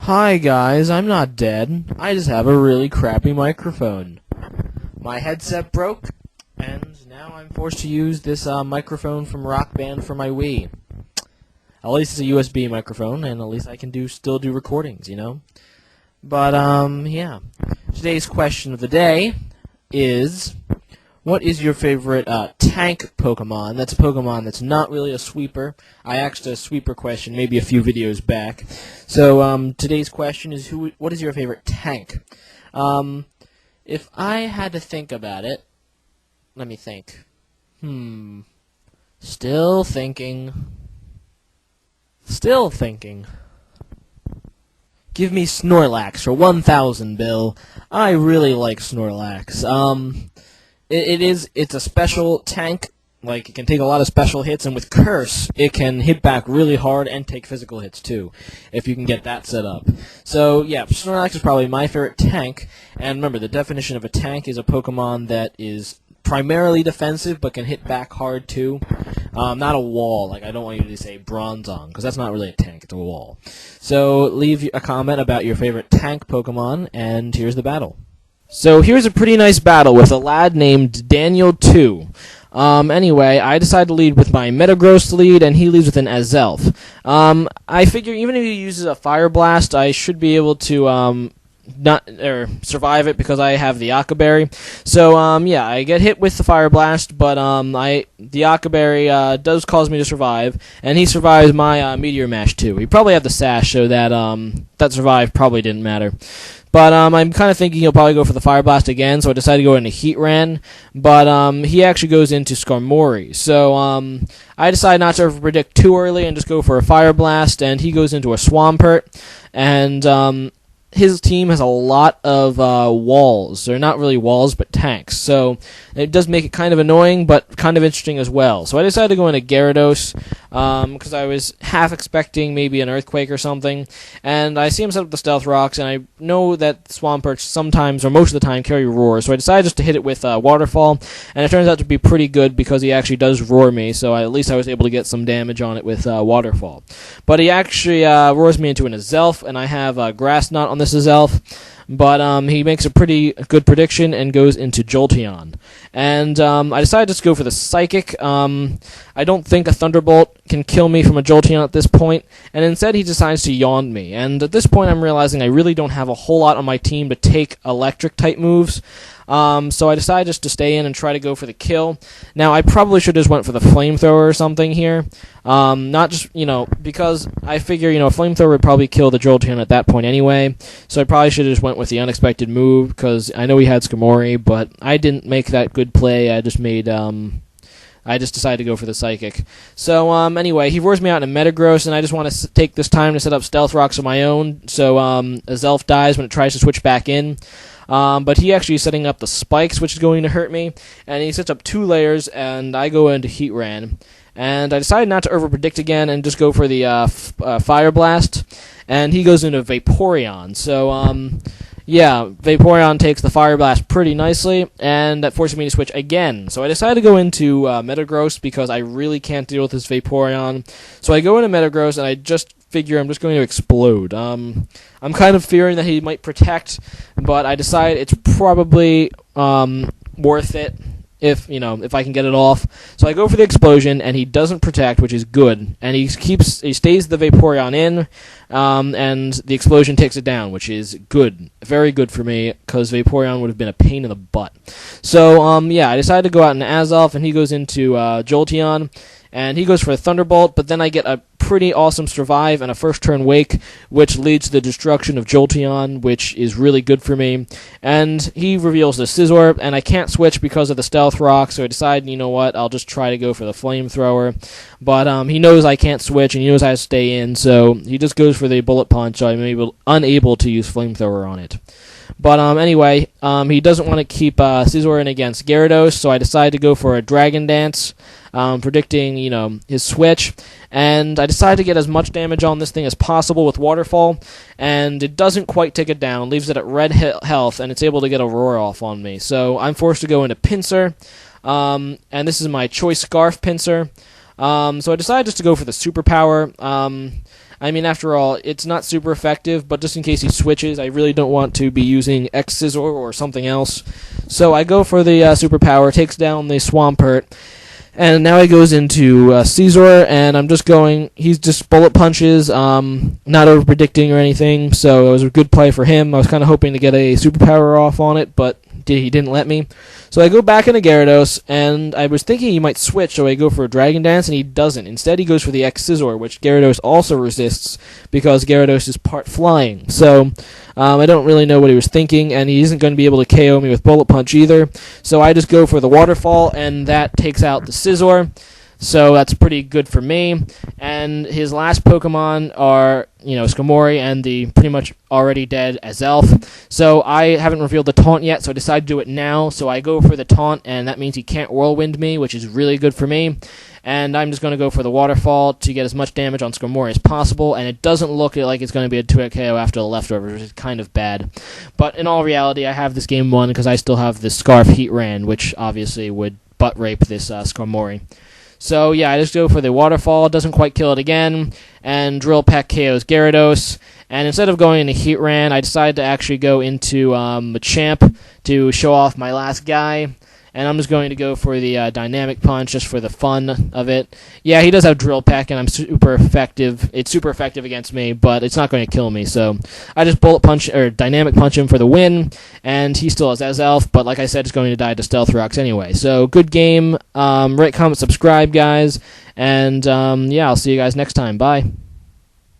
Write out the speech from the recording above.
Hi guys, I'm not dead. I just have a really crappy microphone. My headset broke, and now I'm forced to use this microphone from Rock Band for my Wii. At least it's a USB microphone, and at least I can still do recordings, you know? But, yeah. Today's question of the day is, what is your favorite tank Pokemon? That's a Pokemon that's not really a sweeper. I asked a sweeper question maybe a few videos back. So today's question is, what is your favorite tank? If I had to think about it, let me think. Still thinking. Give me Snorlax for 1,000, Bill. I really like Snorlax. It's a special tank. Like, it can take a lot of special hits, and with Curse, it can hit back really hard and take physical hits, too, if you can get that set up. So, yeah, Snorlax is probably my favorite tank, and remember, the definition of a tank is a Pokemon that is primarily defensive, but can hit back hard, too. Not a wall, like, I don't want you to say Bronzong, because that's not really a tank, it's a wall. So, leave a comment about your favorite tank Pokemon, and here's the battle. So here's a pretty nice battle with a lad named Daniel2. Anyway, I decided to lead with my Metagross lead, and he leads with an Azelf. I figure even if he uses a Fire Blast, I should be able to survive it because I have the Aqua Berry. So yeah, I get hit with the Fire Blast, but the Aqua Berry does cause me to survive, and he survives my Meteor Mash too. He probably had the Sash, so that survive probably didn't matter. But I'm kind of thinking he'll probably go for the Fire Blast again, so I decided to go into Heatran. But he actually goes into Skarmory. So I decided not to predict too early and just go for a Fire Blast, and he goes into a Swampert. And his team has a lot of walls. They're not really walls, but tanks. So it does make it kind of annoying, but kind of interesting as well. So I decided to go into Gyarados, because I was half expecting maybe an Earthquake or something. And I see him set up the Stealth Rocks, and I know that Swamperts sometimes, or most of the time, carry Roar. So I decided just to hit it with Waterfall, and it turns out to be pretty good because he actually does Roar me, so at least I was able to get some damage on it with Waterfall. But he actually roars me into an Azelf, and I have Grass Knot on this Azelf, but he makes a pretty good prediction and goes into Jolteon. And I decided to go for the Psychic. I don't think a Thunderbolt can kill me from a Jolteon at this point, and instead he decides to Yawn me. And at this point I'm realizing I really don't have a whole lot on my team to take Electric-type moves. So I decided just to stay in and try to go for the kill. Now, I probably should have just went for the Flamethrower or something here. Not just, because I figure, a Flamethrower would probably kill the Jolteon at that point anyway. So I probably should have just went with the unexpected move, because I know he had Skarmory, but I didn't make that good play. I just decided to go for the Psychic. So, anyway, he roars me out in a Metagross, and I just want to take this time to set up Stealth Rocks of my own, so Azelf dies when it tries to switch back in. But he actually is setting up the Spikes, which is going to hurt me, and he sets up 2 layers, and I go into Heatran. And I decided not to overpredict again and just go for the Fire Blast, and he goes into Vaporeon. So, yeah, Vaporeon takes the Fire Blast pretty nicely, and that forces me to switch again. So I decided to go into Metagross because I really can't deal with this Vaporeon. So I go into Metagross, and I just figure I'm just going to explode. I'm kind of fearing that he might protect, but I decide it's probably worth it if I can get it off. So I go for the explosion, and he doesn't protect, which is good. And he stays the Vaporeon in, and the explosion takes it down, which is good. Very good for me, because Vaporeon would have been a pain in the butt. So, yeah, I decided to go out in Azelf, and he goes into Jolteon, and he goes for a Thunderbolt, but then I get a pretty awesome survive and a first turn wake, which leads to the destruction of Jolteon, which is really good for me. And he reveals the Scizor, and I can't switch because of the Stealth Rock, so I decide, you know what, I'll just try to go for the Flamethrower. But he knows I can't switch, and he knows I have to stay in, so he just goes for the Bullet Punch, so I'm unable to use Flamethrower on it. But anyway, he doesn't want to keep Scizor in against Gyarados, so I decide to go for a Dragon Dance, predicting, his switch. And I decided to get as much damage on this thing as possible with Waterfall, and it doesn't quite take it down, leaves it at red health, and it's able to get a Roar off on me. So I'm forced to go into Pinsir, and this is my Choice Scarf Pinsir. So I decided just to go for the Superpower. I mean, after all, it's not super effective, but just in case he switches, I really don't want to be using X Scissor or something else. So I go for the superpower, takes down the Swampert, and now he goes into Caesar, and I'm just going, he's just bullet punches, not over-predicting or anything, so it was a good play for him. I was kind of hoping to get a superpower off on it, but he didn't let me. So I go back into Gyarados, and I was thinking he might switch, so I go for a Dragon Dance, and he doesn't. Instead, he goes for the X Scissor, which Gyarados also resists, because Gyarados is part flying. So I don't really know what he was thinking, and he isn't going to be able to KO me with Bullet Punch either. So I just go for the Waterfall, and that takes out the Scizor. So that's pretty good for me. And his last Pokemon are, Skarmory and the pretty much already dead Azelf. So I haven't revealed the taunt yet, so I decided to do it now. So I go for the taunt, and that means he can't Whirlwind me, which is really good for me. And I'm just going to go for the Waterfall to get as much damage on Skarmory as possible, and it doesn't look like it's going to be a 2-hit KO after the leftovers, which is kind of bad. But in all reality, I have this game won because I still have the Scarf Heatran, which obviously would butt rape this Skarmory. So yeah, I just go for the Waterfall, doesn't quite kill it again, and Drill Peck KOs Gyarados. And instead of going into Heatran, I decided to actually go into Machamp to show off my last guy. And I'm just going to go for the Dynamic Punch just for the fun of it. Yeah, he does have Drill Peck, and I'm super effective. It's super effective against me, but it's not going to kill me. So I just Dynamic Punch him for the win, and he still has Azelf, but like I said, it's going to die to Stealth Rocks anyway. So good game. Rate, comment, subscribe, guys. And yeah, I'll see you guys next time. Bye.